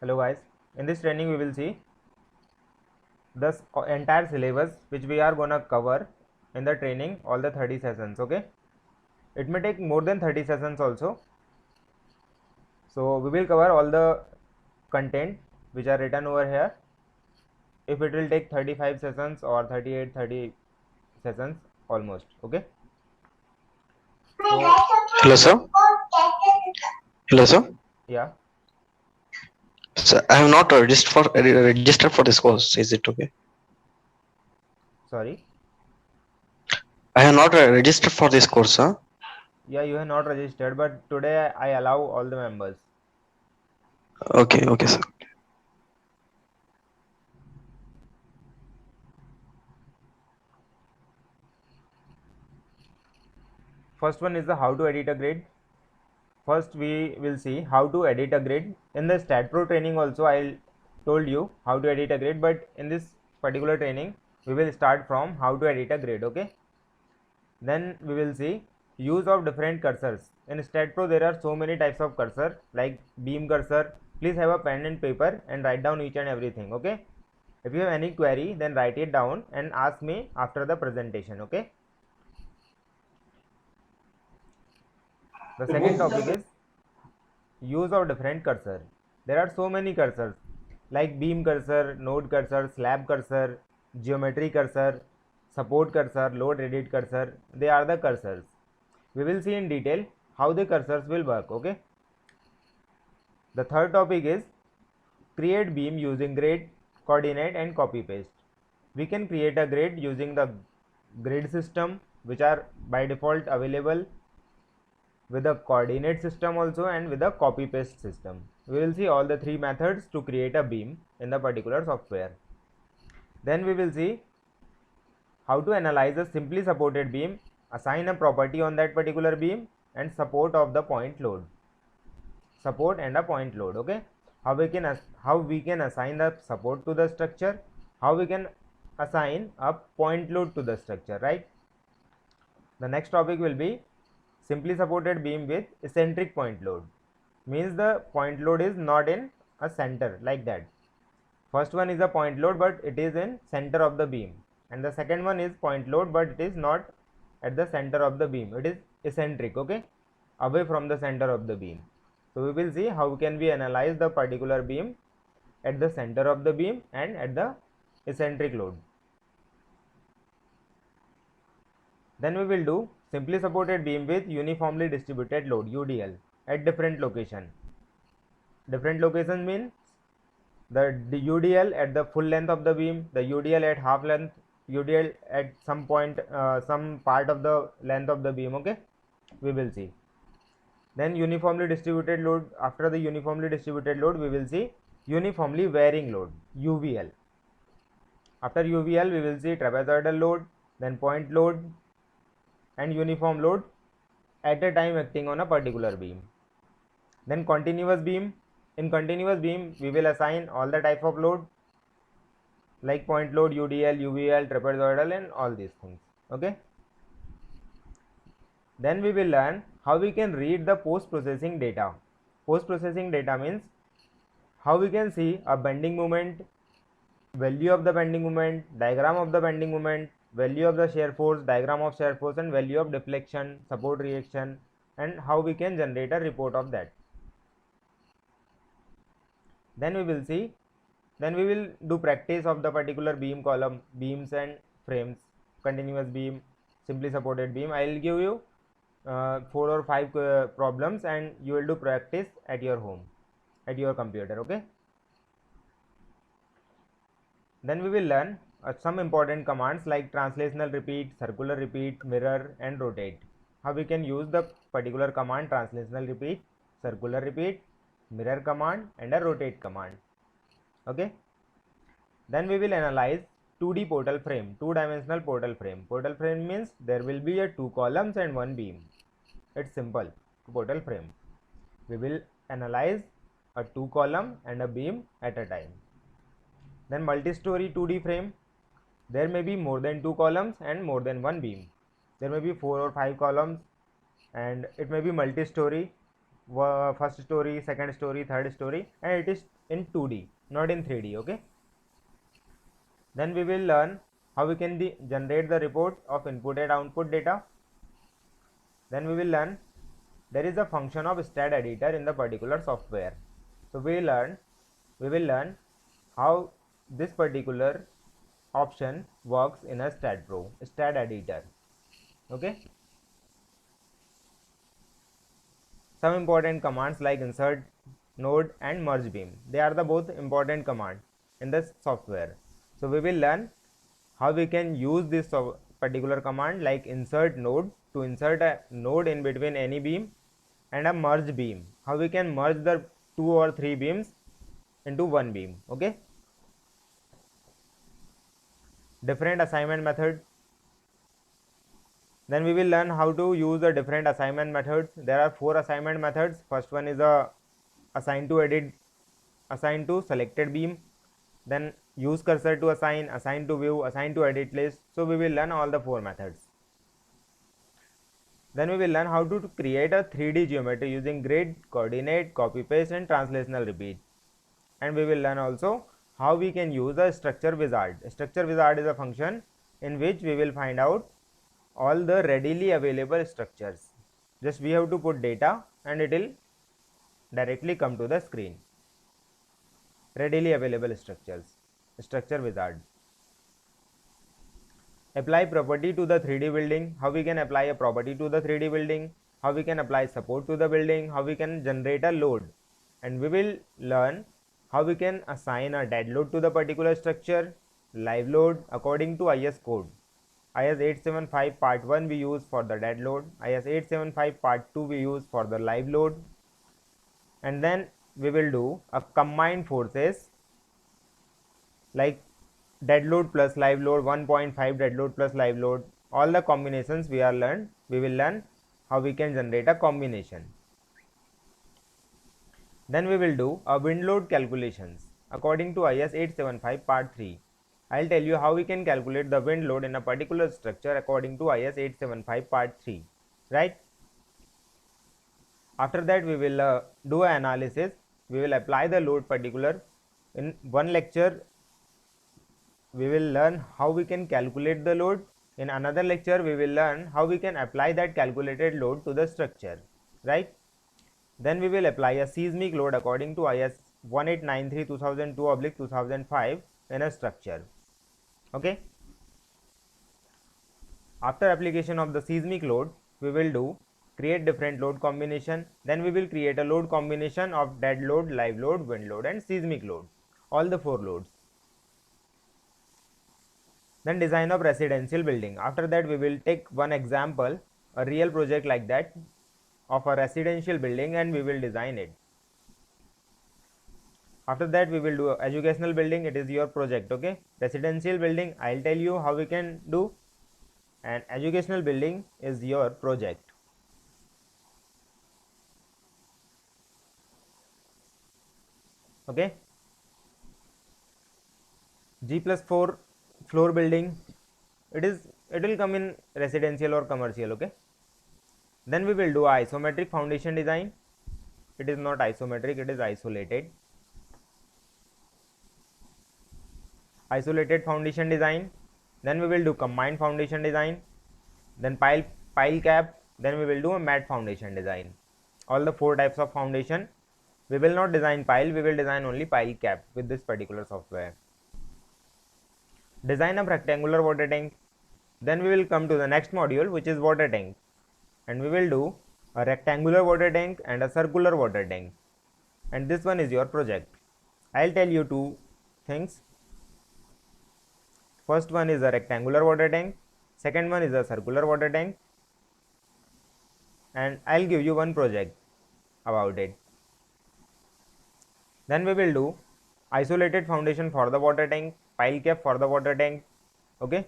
Hello guys, in this training we will see the entire syllabus which we are gonna cover in the training, all the 30 sessions. Okay, it may take more than 30 sessions also, so we will cover all the content which are written over here. If it will take 35 sessions or 38 30 sessions almost. Okay, so Hello, sir. Hello, sir. yeah, Sir, I have not registered for this course. Is it okay? sorry, I have not registered for this course, sir. yeah, you have not registered, but today I allow all the members. Okay, okay, sir. First one is the how to edit a grid. First we will see how to edit a grid. In the StatPro training also I told you how to edit a grid, but in this particular training we will start from how to edit a grid. Okay, then we will see use of different cursors. In StatPro there are so many types of cursor like beam cursor. Please have a pen and paper and write down each and everything. Okay, if you have any query then write it down and ask me after the presentation. Okay, the second topic is use of different cursor. There are so many cursors like beam cursor, node cursor, slab cursor, geometry cursor, support cursor, load edit cursor. They are the cursors. We will see in detail how the cursors will work. Okay, the third topic is create beam using grid, coordinate and copy paste. We can create a grid using the grid system which are by default available, with a coordinate system also, and with a copy paste system. We will see all the three methods to create a beam in the particular software. Then we will see how to analyze a simply supported beam, assign a property on that particular beam, and support of the point load. Support and a point load. Okay, how we can assign the support to the structure, how we can assign a point load to the structure, right? The next topic will be simply supported beam with eccentric point load. Means the point load is not in a center like that. First one is a point load but it is in center of the beam, and the second one is point load but it is not at the center of the beam, it is eccentric. Okay, away from the center of the beam. So we will see how can we analyze the particular beam at the center of the beam and at the eccentric load. Then we will do simply supported beam with uniformly distributed load UDL at different location. Different location means the UDL at the full length of the beam, the UDL at half length, UDL at some point, some part of the length of the beam. Okay, we will see. Then uniformly distributed load. After the uniformly distributed load we will see uniformly varying load UVL. After UVL we will see trapezoidal load, then point load and uniform load at a time acting on a particular beam. Then continuous beam. In continuous beam we will assign all the type of load like point load, UDL, UVL, trapezoidal and all these things. Okay, then we will learn how we can read the post processing data. Post processing data means how we can see a bending moment, value of the bending moment, diagram of the bending moment, value of the shear force, diagram of shear force, and value of deflection, support reaction, and how we can generate a report of that. Then we will see, then we will do practice of the particular beam column, beams and frames, continuous beam, simply supported beam. I will give you 4 or 5 problems and you will do practice at your home, at your computer. Okay, then we will learn some important commands like translational repeat, circular repeat, mirror and rotate. How we can use the particular command translational repeat, circular repeat, mirror command and a rotate command. Okay, then we will analyze 2D portal frame, two-dimensional portal frame. Portal frame means there will be a 2 columns and 1 beam. It's simple. Portal frame, we will analyze a 2 column and a beam at a time. Then multi-story 2D frame, there may be more than 2 columns and more than 1 beam. There may be 4 or 5 columns and it may be multi-story, first story, second story, third story, and it is in 2D, not in 3D. Okay, then we will learn how we can generate the report of input and output data. Then we will learn there is a function of stat editor in the particular software. So we will learn how this particular option works in a stat editor. Okay, some important commands like insert node and merge beam, they are the both important command in this software. So we will learn how we can use this particular command like insert node to insert a node in between any beam, and a merge beam, how we can merge the 2 or 3 beams into one beam. Okay, different assignment method. Then we will learn how to use the different assignment methods. There are 4 assignment methods. First one is a assign to edit, assign to selected beam, then use cursor to assign to view, assign to edit list. So we will learn all the 4 methods. Then we will learn how to create a 3D geometry using grid, coordinate, copy paste and translational repeat. And we will learn also how we can use a structure wizard. A structure wizard is a function in which we will find out all the readily available structures. Just we have to put data and it will directly come to the screen. Readily available structures, structure wizard. Apply property to the 3D building, how we can apply a property to the 3D building, how we can apply support to the building, how we can generate a load. And we will learn how we can assign a dead load to the particular structure, live load according to IS code. IS 875 part 1 we use for the dead load, IS 875 part 2 we use for the live load. And then we will do a combined forces like dead load plus live load, 1.5 dead load plus live load, all the combinations we will learn how we can generate a combination. Then we will do a wind load calculations according to IS 875 part 3. I'll tell you how we can calculate the wind load in a particular structure according to IS 875 part 3, right? After that we will do an analysis. We will apply the load particular. In one lecture we will learn how we can calculate the load. In another lecture we will learn how we can apply that calculated load to the structure, right? Then we will apply a seismic load according to IS 1893/2002/2005 in a structure. Okay, after application of the seismic load we will do create different load combination. Then we will create a load combination of dead load, live load, wind load and seismic load, all the 4 loads. Then design of residential building. After that we will take one example, a real project like that of a residential building, and we will design it. After that we will do educational building. It is your project. Okay, residential building I'll tell you how we can do, and educational building is your project. Okay, G+4 floor building, it will come in residential or commercial. Okay, then we will do isometric foundation design. It is not isometric, it is isolated foundation design. Then we will do combined foundation design, then pile cap. Then we will do a mat foundation design. All the 4 types of foundation. We will not design pile, we will design only pile cap with this particular software. Design a rectangular water tank. Then we will come to the next module, which is water tank, and we will do a rectangular water tank and a circular water tank, and this one is your project. I'll tell you 2 things. First one is a rectangular water tank, second one is a circular water tank, and I'll give you one project about it. Then we will do isolated foundation for the water tank, pile cap for the water tank. Okay,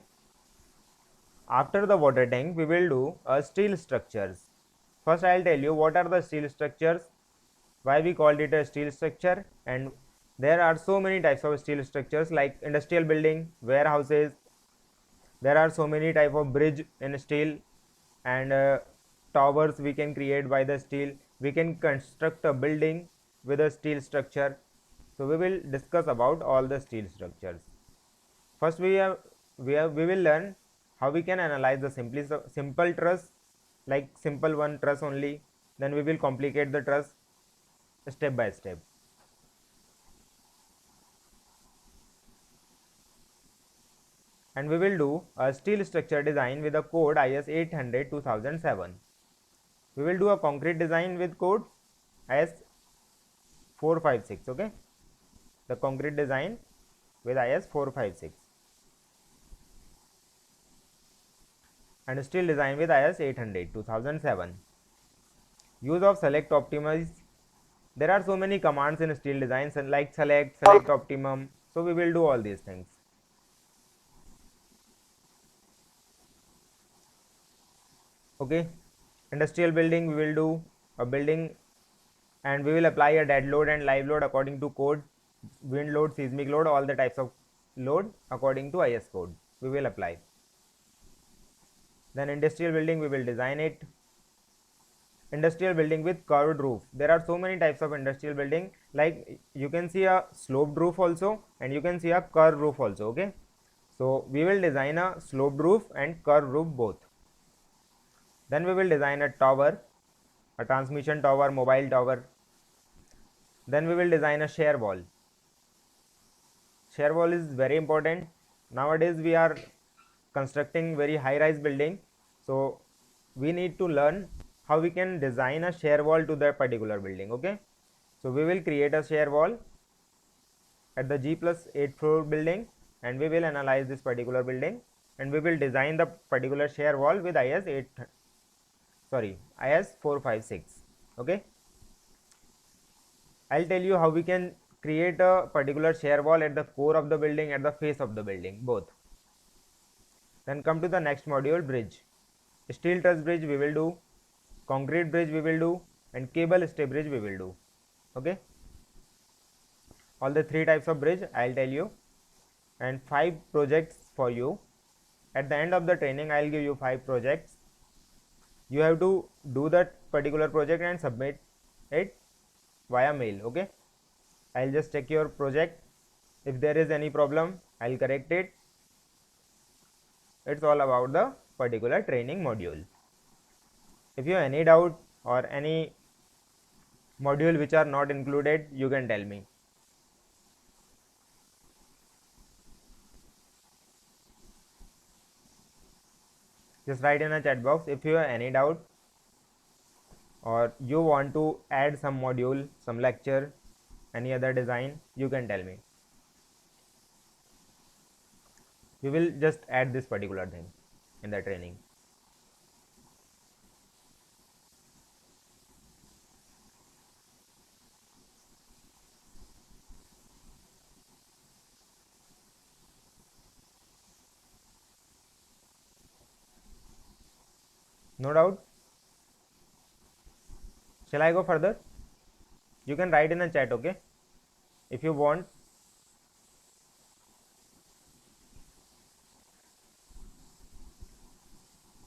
after the water tank we will do steel structures. First I'll tell you what are the steel structures, why we called it a steel structure, and there are so many types of steel structures like industrial building, warehouses. There are so many type of bridge in steel, and towers we can create by the steel. We can construct a building with a steel structure, So we will discuss about all the steel structures. First we will learn how we can analyze the simple truss, like simple one truss only. Then we will complicate the truss step by step. And we will do a steel structure design with a code IS 800 2007. We will do a concrete design with code IS 456. Okay, the concrete design with IS 456, and steel design with IS 800 2007. Use of select, optimize. There are so many commands in steel design like select, optimum. So we will do all these things. Okay, industrial building, we will do a building and we will apply a dead load and live load according to code, wind load, seismic load, all the types of load according to IS code we will apply. Then industrial building, we will design it. Industrial building with curved roof. There are so many types of industrial building, like you can see a sloped roof also and you can see a curved roof also. Okay, so we will design a sloped roof and curved roof both. Then we will design a tower, a transmission tower, mobile tower. Then we will design a shear wall. Shear wall is very important. Nowadays we are constructing very high rise building, so we need to learn how we can design a shear wall to that particular building. Okay, so we will create a shear wall at the G+8 floor building and we will analyze this particular building and we will design the particular shear wall with IS 456. Okay, I'll tell you how we can create a particular shear wall at the core of the building, at the face of the building, both. Then come to the next module, bridge. Steel truss bridge we will do, concrete bridge we will do, and cable stay bridge we will do. Okay, all the three types of bridge I'll tell you, and 5 projects for you. At the end of the training I'll give you 5 projects. You have to do that particular project and submit it via mail. Okay, I'll just check your project. If there is any problem, I'll correct it. It's all about the particular training module. If you have any doubt or any module which are not included, you can tell me. Just write in a chat box if you have any doubt or you want to add some module, some lecture, any other design, you can tell me. We will just add this particular thing in the training. No doubt? Shall I go further? You can write in a chat, okay, if you want.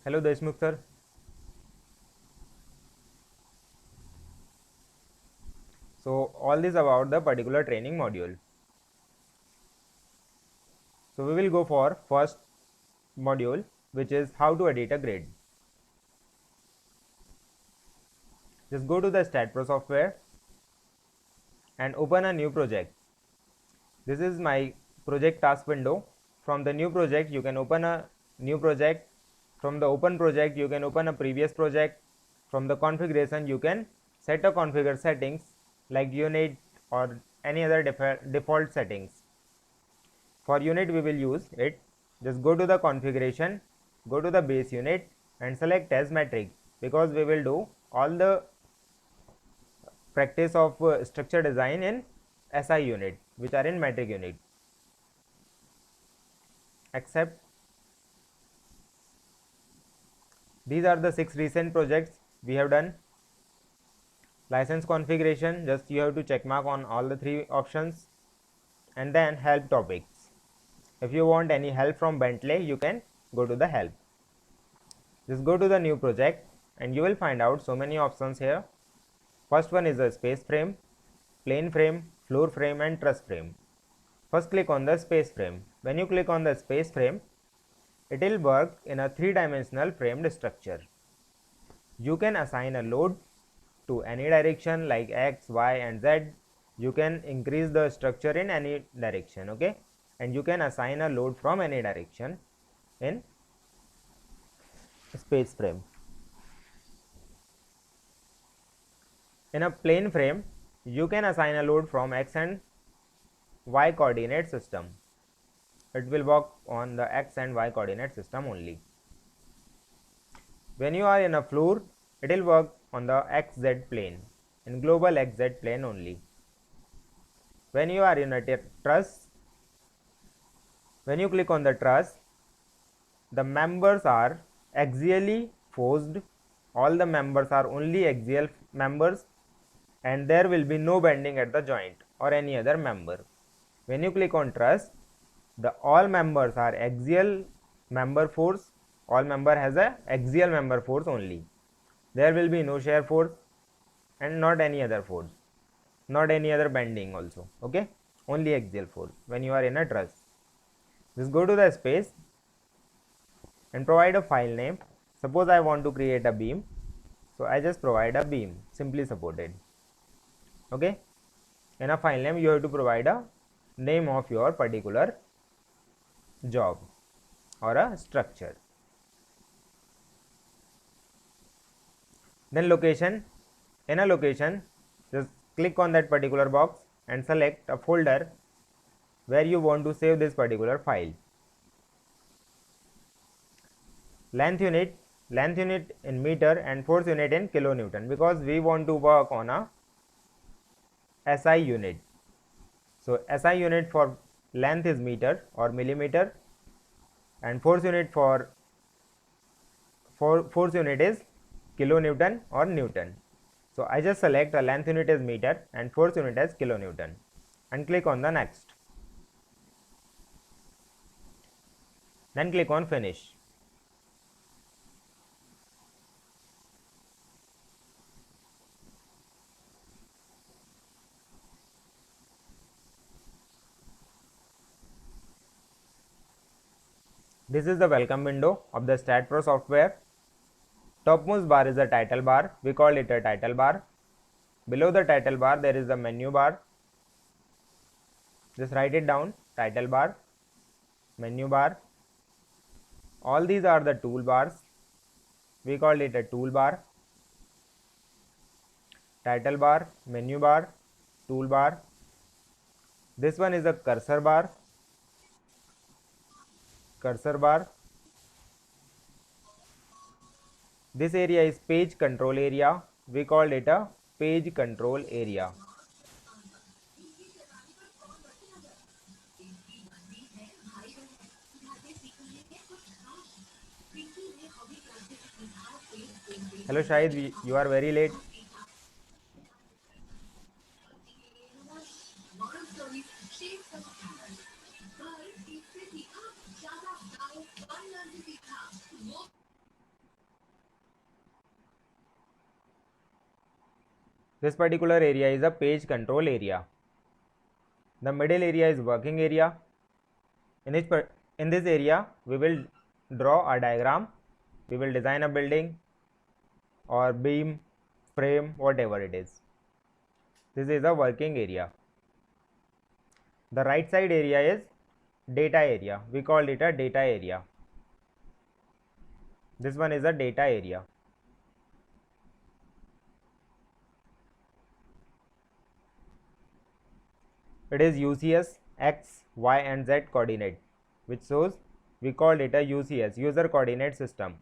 Hello Deshmukh sir. So all this about the particular training module. So we will go for first module, which is how to edit a grid. Just go to the StatPro software and open a new project. This is my project task window. From the new project you can open a new project. From the open project you can open a previous project. From the configuration you can set a configure settings like unit or any other default settings. For unit we will use it. Just go to the configuration, go to the base unit and select as metric, because we will do all the practice of structure design in SI unit, which are in metric unit. Accept. These are the 6 recent projects we have done. License configuration, just you have to check mark on all the 3 options, and then help topics. If you want any help from Bentley, you can go to the help. Just go to the new project and you will find out so many options here. First one is a space frame, plane frame, floor frame and truss frame. First click on the space frame. When you click on the space frame, it will work in a 3-dimensional framed structure. You can assign a load to any direction like X, Y and Z. You can increase the structure in any direction, okay, and you can assign a load from any direction in space frame. In a plane frame, you can assign a load from X and Y coordinate system. It will work on the X and Y coordinate system only. When you are in a floor, it will work on the XZ plane, in global XZ plane only. When you are in a truss, when you click on the truss, the members are axially forced. All the members are only axial members, and there will be no bending at the joint or any other member. When you click on truss, the all members are axial member force. All member has a axial member force only. There will be no shear force and not any other force, not any other bending also, okay, only axial force when you are in a truss. Just go to the space and provide a file name. Suppose I want to create a beam, so I just provide a beam simply supported, okay. In a file name, you have to provide a name of your particular job or a structure. Then location. In a location, just click on that particular box and select a folder where you want to save this particular file. Length unit in meter and force unit in kilonewton, because we want to work on a SI unit. So SI unit for length is meter or millimeter, and force unit for force unit is kilonewton or newton. So I just select a length unit as meter and force unit as kilonewton and click on the next. Then click on finish. This is the welcome window of the StatPro software. Topmost bar is the title bar. We call it a title bar. Below the title bar, there is the menu bar. Just write it down: title bar, menu bar. All these are the toolbars. We call it a toolbar. Title bar, menu bar, toolbar. This one is a cursor bar. Cursor bar. This area is page control area. We call it a page control area. Hello Shahid, you are very late. This particular area is a page control area. The middle area is working area. In this area, we will draw a diagram. We will design a building or beam, frame, whatever it is. This is a working area. The right side area is data area. We call it a data area. This one is a data area. It is UCS X, Y and Z coordinate, which shows we called it a UCS, user coordinate system.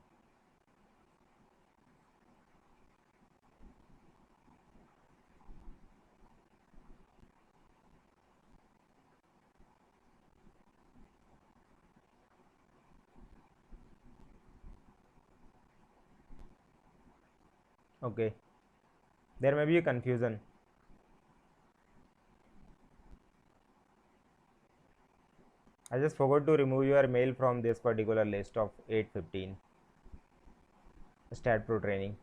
Okay, there may be a confusion. I just forgot to remove your mail from this particular list of 815 StatPro training.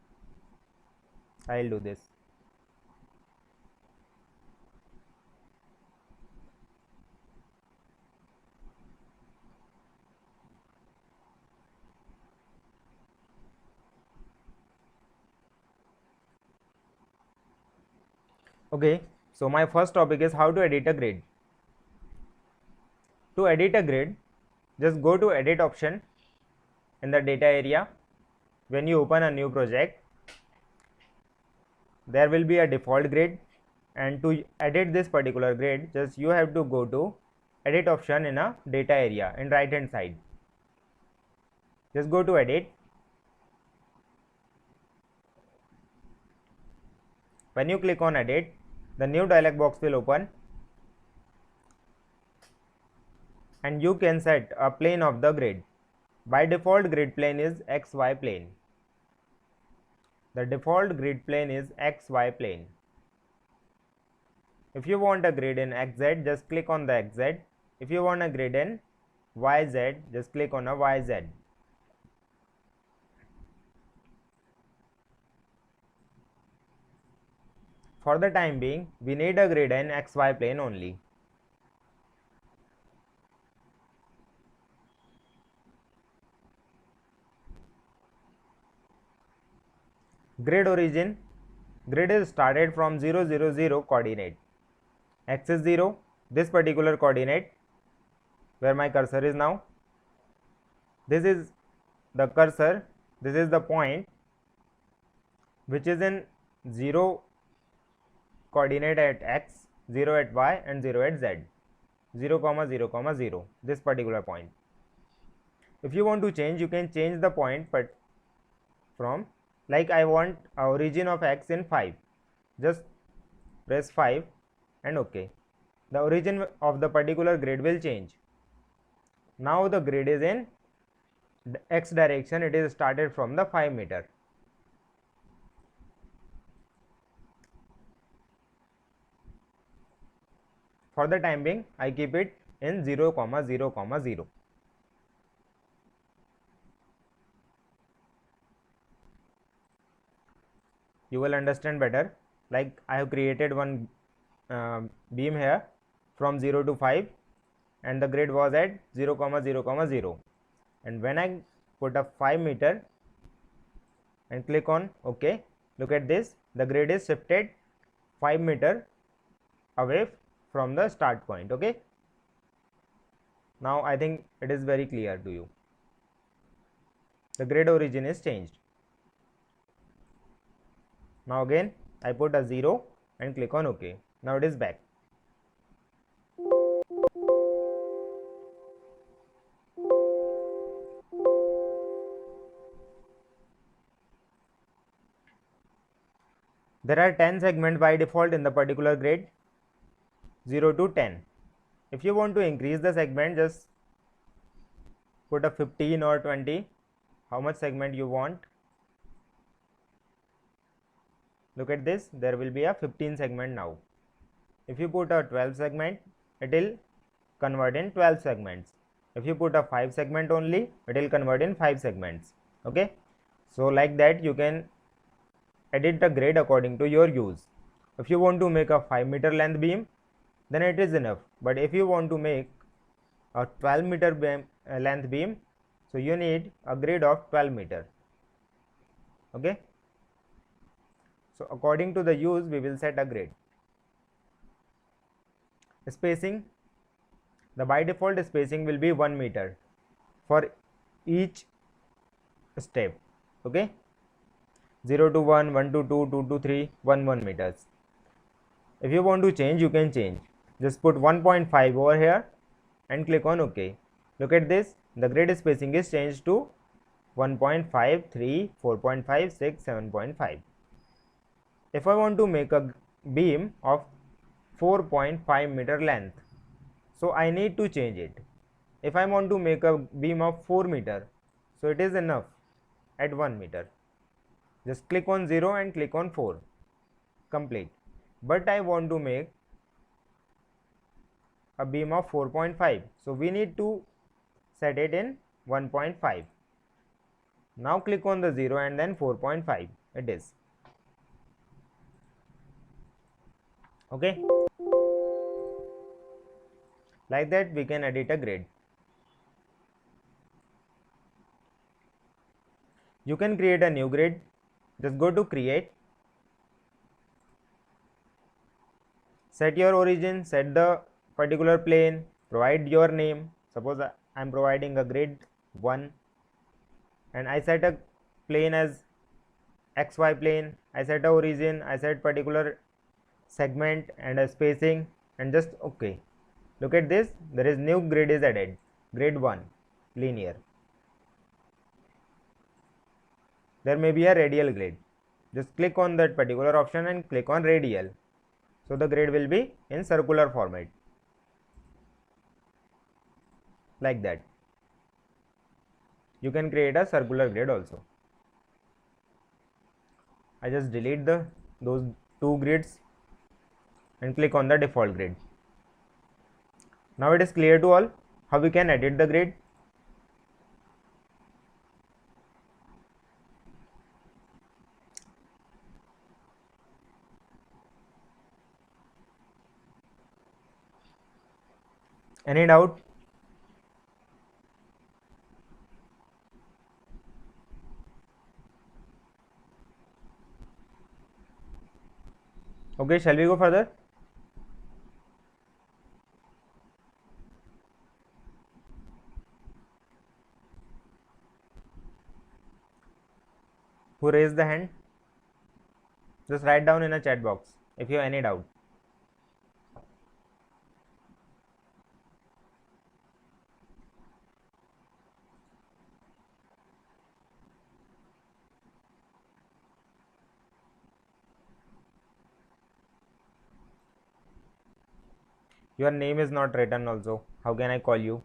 I'll do this. Okay, so my first topic is how to edit a grid. To edit a grid, just go to edit option in the data area. When you open a new project, there will be a default grid, and to edit this particular grid, just you have to go to edit option in a data area in right hand side. Just go to edit. When you click on edit, the new dialog box will open, and you can set a plane of the grid. By default, grid plane is XY plane. The default grid plane is XY plane. If you want a grid in XZ, just click on the XZ. If you want a grid in YZ, just click on a YZ. For the time being, we need a grid in XY plane only. Grid origin. Grid is started from 0, 0, 0 coordinate. X is 0, this particular coordinate where my cursor is now. This is the cursor, this is the point which is in 0 coordinate at X, 0 at Y and 0 at Z. 0, 0, 0, this particular point. If you want to change, you can change the point, but from, like I want a origin of X in 5, just press 5 and OK. The origin of the particular grid will change. Now the grid is in X direction, it is started from the 5 meter. For the time being, I keep it in 0, 0, 0. You will understand better. Like I have created one beam here from 0 to 5, and the grid was at 0, 0, 0. And when I put a 5 meter and click on OK, look at this, the grid is shifted 5 meter away from the start point. Okay, now I think it is very clear to you. The grid origin is changed. Now again I put a 0 and click on OK. Now it is back. There are 10 segments by default in the particular grid, 0 to 10. If you want to increase the segment, just put a 15 or 20, how much segment you want. Look at this, there will be a 15 segment now. If you put a 12 segment, it will convert in 12 segments. If you put a 5 segment only, it will convert in 5 segments. Okay, so like that you can edit the grid according to your use. If you want to make a 5 meter length beam, then it is enough. But if you want to make a 12 meter length beam, so you need a grid of 12 meter. Okay, so according to the use, we will set a grid. Spacing, the by default spacing will be 1 meter for each step. Okay, 0 to 1, 1 to 2, 2 to 3, 1 meters. If you want to change, you can change. Just put 1.5 over here and click on OK. Look at this, the grid spacing is changed to 1.5, 3, 4.5, 6, 7.5. If I want to make a beam of 4.5 meter length, so I need to change it. If I want to make a beam of 4 meter, so it is enough at 1 meter. Just click on 0 and click on 4, complete. But I want to make a beam of 4.5, so we need to set it in 1.5. Now click on the 0 and then 4.5, it is. Okay, like that we can edit a grid. You can create a new grid. Just go to create, Set your origin, set the particular plane, provide your name. Suppose I am providing a grade 1 and I set a plane as xy plane. I set a origin, I set particular segment and a spacing, and just okay. Look at this, there is new grade is added, grade 1 linear. There may be a radial grade. Just click on that particular option and click on radial. So the grade will be in circular format, like that. You can create a circular grade also. I just delete those two grids and click on the default grid. Now it is clear to all how we can edit the grid. Any doubt? Okay, shall we go further? Who raised the hand? Just write down in a chat box if you have any doubt. Your name is not written also. How can I call you?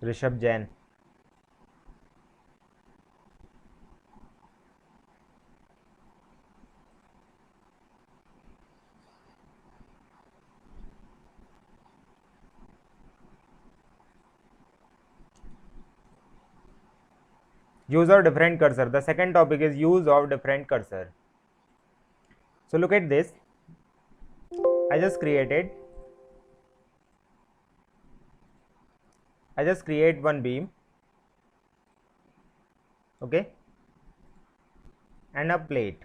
Rishabh Jain. Use of different cursor. The second topic is use of different cursor. So look at this. I just create one beam, okay, and a plate.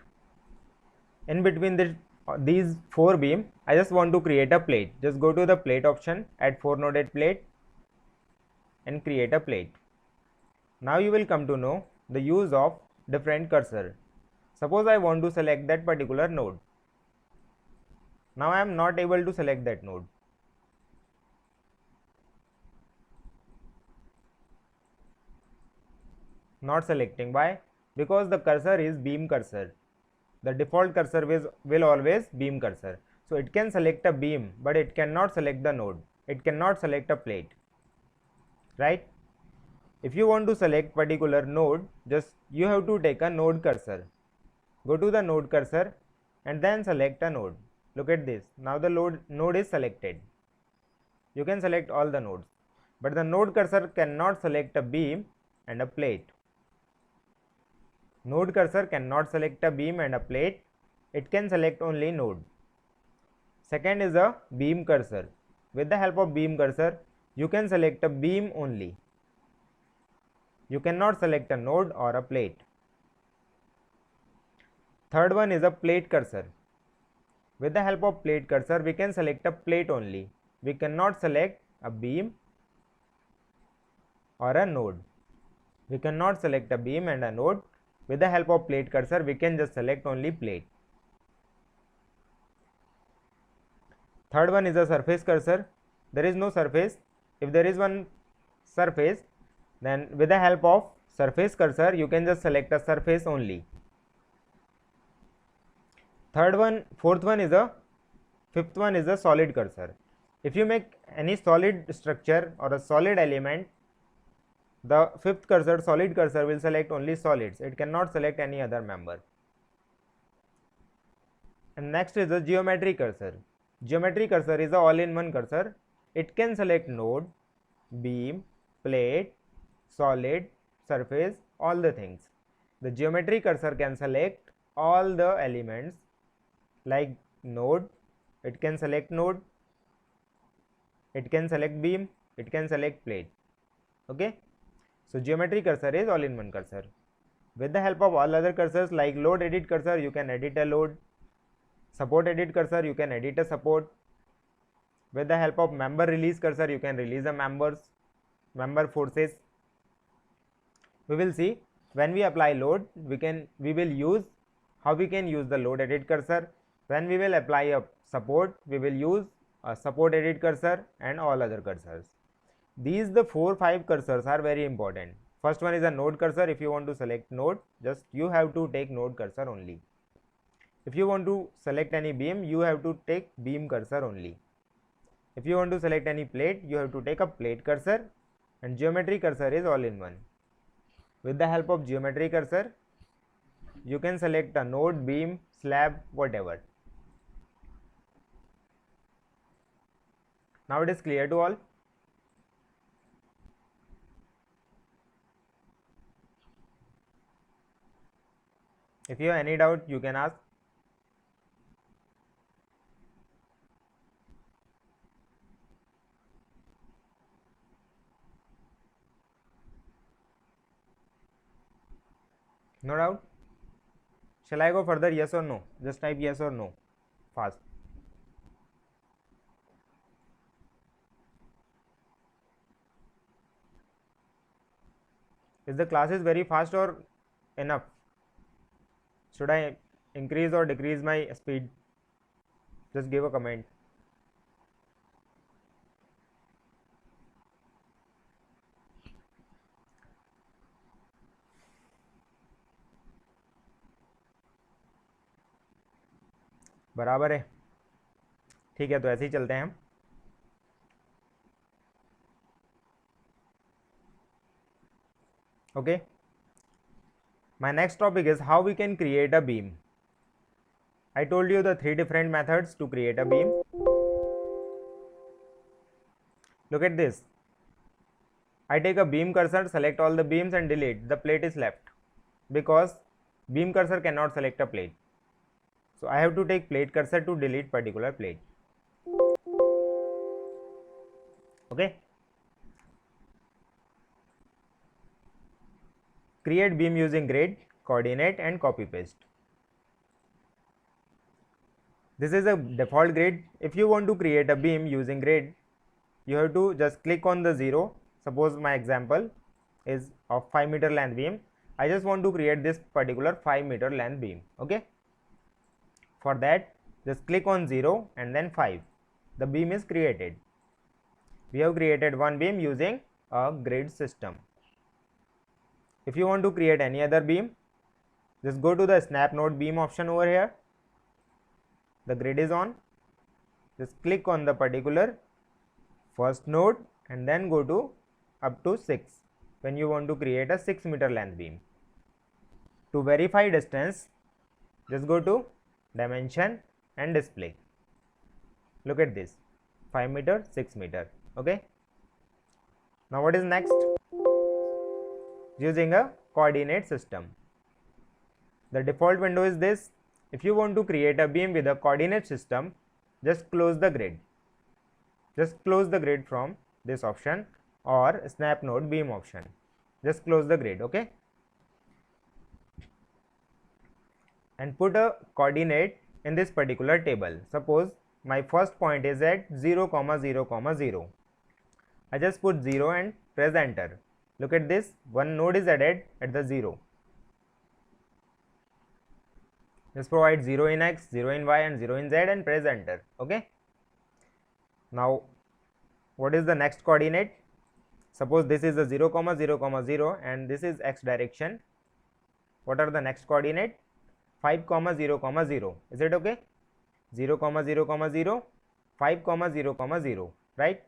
In between these four beam, I just want to create a plate. Just go to the plate option, add 4-noded plate, and create a plate. Now you will come to know the use of different cursor. Suppose I want to select that particular node. Now I am not able to select that node. Not selecting. Why? Because the cursor is beam cursor. The default cursor will always beam cursor. So it can select a beam, but it cannot select the node. It cannot select a plate. Right? If you want to select particular node, just you have to take a node cursor. Go to the node cursor and then select a node. Look at this. Now the node is selected. You can select all the nodes, but the node cursor cannot select a beam and a plate. Node cursor cannot select a beam and a plate. It can select only node. Second is a beam cursor. With the help of beam cursor, you can select a beam only. You cannot select a node or a plate. Third one is a plate cursor. With the help of plate cursor, we can select a plate only. We cannot select a beam or a node. We cannot select a beam and a node. With the help of plate cursor, we can just select only plate. Third one is a surface cursor. There is no surface. If there is one surface, then with the help of surface cursor, you can just select a surface only. Fifth one is a solid cursor. If you make any solid structure or a solid element, the fifth cursor, solid cursor, will select only solids. It cannot select any other member. And next is a geometry cursor. Geometry cursor is a all-in-one cursor. It can select node, beam, plate, solid, surface, all the things. The geometry cursor can select all the elements like node. It can select node. It can select beam. It can select plate. Okay. So geometry cursor is all-in-one cursor. With the help of all other cursors like load edit cursor, you can edit a load. support edit cursor, you can edit a support. With the help of member release cursor, you can release the member forces. We will see when we apply load, we will use how we can use the load edit cursor. When we will apply a support, we will use a support edit cursor and all other cursors. These the 4-5 cursors are very important. First one is a node cursor. If you want to select node, just you have to take node cursor only. If you want to select any beam, you have to take beam cursor only. If you want to select any plate, you have to take a plate cursor, and geometry cursor is all in one. With the help of geometry cursor, you can select a node, beam, slab, whatever. Now it is clear to all. If you have any doubt, you can ask. No doubt? Shall I go further? Yes or no? Just type yes or no fast. Is the classes very fast or enough? Should I increase or decrease my speed? Just give a comment. बराबर है, ठीक है, तो ऐसे ही चलते हैं हम. Okay, my next topic is how we can create a beam. I told you the 3 different methods to create a beam. Look at this. I take a beam cursor, select all the beams and delete. The plate is left because beam cursor cannot select a plate. So I have to take plate cursor to delete particular plate. Okay. Create beam using grid, coordinate and copy paste. This is a default grid. If you want to create a beam using grid, you have to just click on the 0. Suppose my example is of 5 meter length beam. I just want to create this particular 5 meter length beam. Okay. For that, just click on 0 and then 5. The beam is created. We have created one beam using a grid system. If you want to create any other beam, just go to the snap node beam option over here. The grid is on. Just click on the particular first node and then go to up to 6 when you want to create a 6 meter length beam. To verify distance, just go to dimension and display. Look at this, 5 meter, 6 meter. Okay. Now what is next? Using a coordinate system. The default window is this. If you want to create a beam with a coordinate system, just close the grid. Just close the grid from this option or snap node beam option. Just close the grid. Okay. And put a coordinate in this particular table. Suppose my first point is at 0, 0, 0. I just put 0 and press enter. Look at this, one node is added at the 0. Just provide 0 in x, 0 in y and 0 in z and press enter. Okay. Now what is the next coordinate? Suppose this is the 0, 0, 0 and this is x direction. What are the next coordinate? 5, 0, 0. Is it okay? 0, 0, 0, 5, 0, 0, right?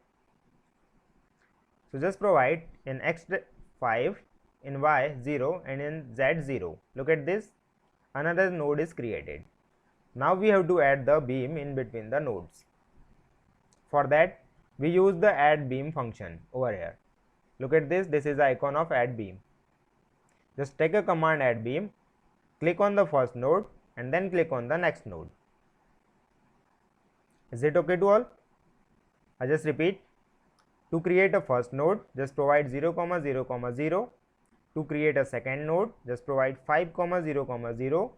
So just provide in x 5, in y 0 and in z 0. Look at this, another node is created. Now we have to add the beam in between the nodes. For that we use the add beam function over here. Look at this, this is the icon of add beam. Just take a command add beam, click on the first node and then click on the next node. Is it okay to all? I just repeat. To create a first node, just provide 0, 0, 0. To create a second node, just provide 5, 0, 0.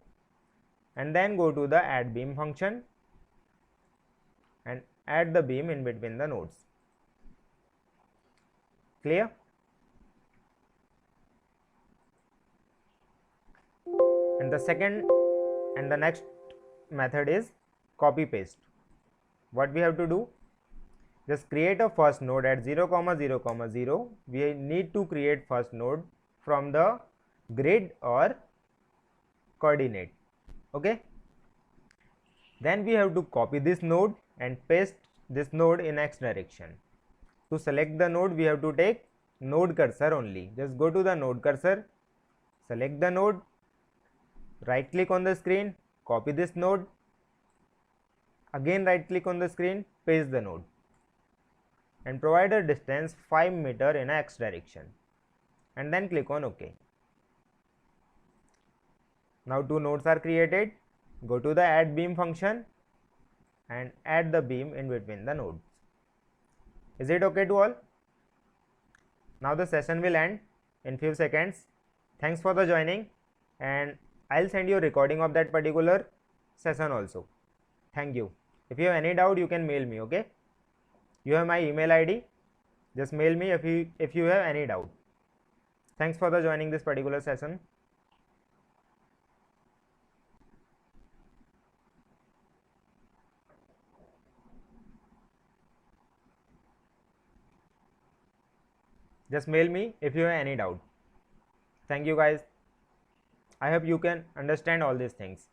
and then go to the add beam function and add the beam in between the nodes. Clear? And the second and the next method is copy paste. What we have to do, just create a first node at 0 comma 0 comma 0. We need to create first node from the grid or coordinate. Okay, then we have to copy this node and paste this node in x direction. To select the node, we have to take node cursor only. Just go to the node cursor, select the node, right click on the screen, copy this node, again right click on the screen, paste the node, and provide a distance 5 meter in x direction, and then click on OK. Now two nodes are created. Go to the add beam function and add the beam in between the nodes. Is it okay to all? Now the session will end in few seconds. Thanks for the joining, and I'll send you a recording of that particular session also. Thank you. If you have any doubt, you can mail me. Okay, you have my email ID. Just mail me if you have any doubt. Thanks for the joining this particular session. Just mail me if you have any doubt. Thank you guys. I hope you can understand all these things.